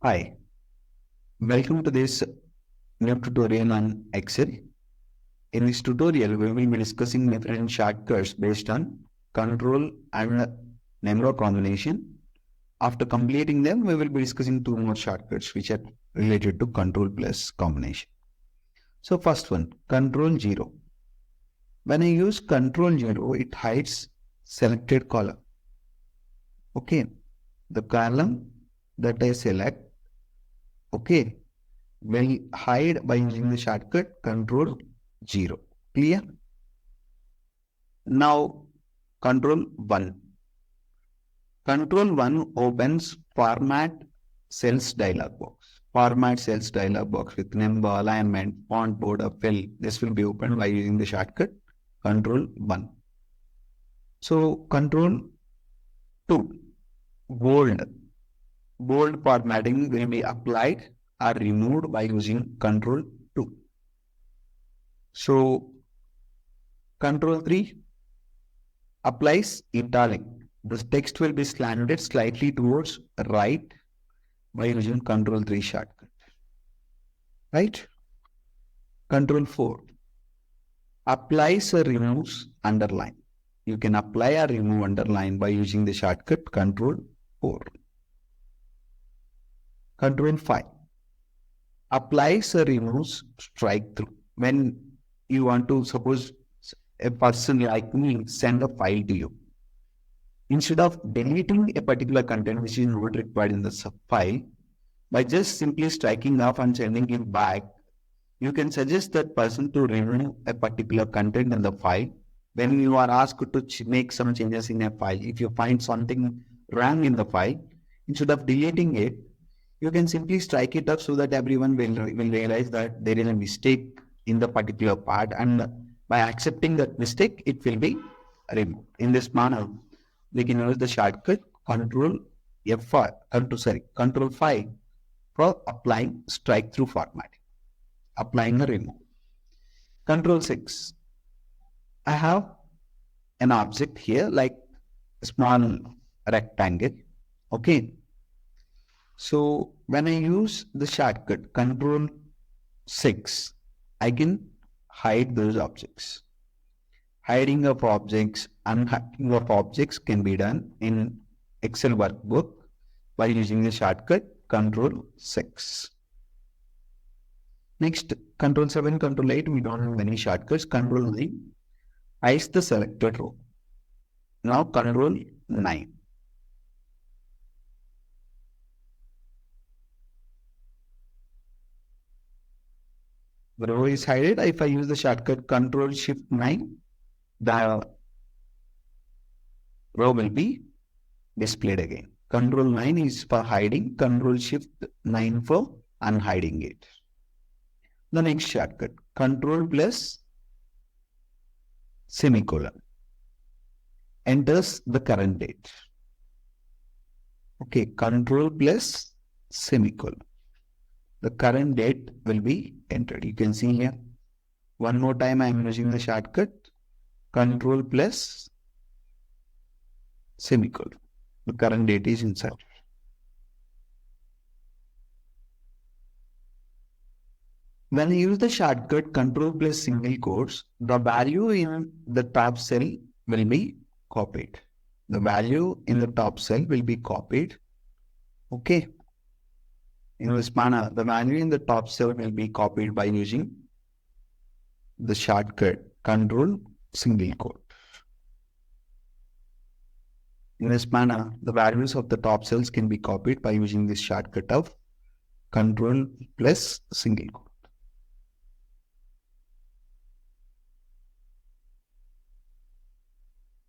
Hi, welcome to this new tutorial on Excel. In this tutorial, we will be discussing different shortcuts based on control and number combination. After completing them, we will be discussing two more shortcuts which are related to control plus combination. So first one, control 0. When I use control 0, it hides selected column. Okay, the column that I select, okay, will hide by using the shortcut control 0. Clear? Now control 1. Control 1 opens format cells dialog box. Format cells dialog box with number, alignment, font, border, fill. This will be opened by using the shortcut control 1. So control 2. Bold. Bold formatting will be applied or removed by using control 2. So control 3 applies italic. The text will be slanted slightly towards right by using control 3 shortcut. Right? Control 4 applies or removes underline. You can apply or remove underline by using the shortcut control 4. Control 5 applies or removes strike through. When you want to, suppose a person like me send a file to you, instead of deleting a particular content which is not required in the file, by just simply striking off and sending it back, you can suggest that person to remove a particular content in the file. When you are asked to make some changes in a file, if you find something wrong in the file, instead of deleting it, you can simply strike it up so that everyone will realize that there is a mistake in the particular part, and by accepting that mistake, it will be removed. In this manner, we can use the shortcut control 5 for applying strike through formatting, applying a remove. Control 6. I have an object here like a small rectangle. Okay. So when I use the shortcut control 6, I can hide those objects. Hiding of objects, unhiding of objects can be done in Excel workbook by using the shortcut control 6. Next, control 7, control 8, we don't have any shortcuts. Control 9 hides the selected row. Now control 9. The row is hidden. If I use the shortcut control shift 9, the row will be displayed again. Control 9 is for hiding, control shift 9 for unhiding it. The next shortcut, control plus semicolon, enters the current date. Okay, control plus semicolon. The current date will be entered. You can see here. One more time I am using the shortcut control plus semicolon. The current date is inserted. When I use the shortcut control plus single quotes, the value in the top cell will be copied. The value in the top cell will be copied. Okay. In this manner, the value in the top cell will be copied by using the shortcut control single quote. In this manner, the values of the top cells can be copied by using this shortcut of control plus single quote.